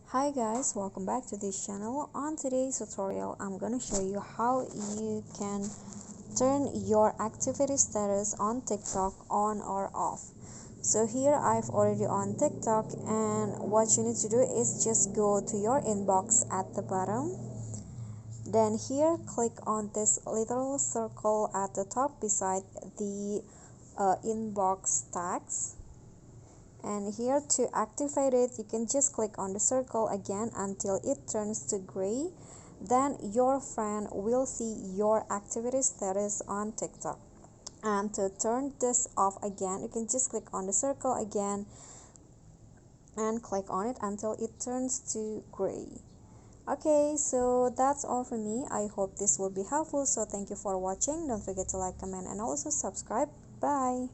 Hi guys, welcome back to this channel. On today's tutorial, I'm gonna show you how you can turn your activity status on TikTok on or off. So here I've already on TikTok, and what you need to do is just go to your inbox at the bottom. Then here click on this little circle at the top beside the inbox tags, and here to activate it you can just click on the circle again until it turns to gray. Then your friend will see your activity status on TikTok. And to turn this off again, you can just click on the circle again and click on it until it turns to gray. Okay, so that's all for me. I hope this will be helpful. So thank you for watching. Don't forget to like, comment, and also subscribe. Bye.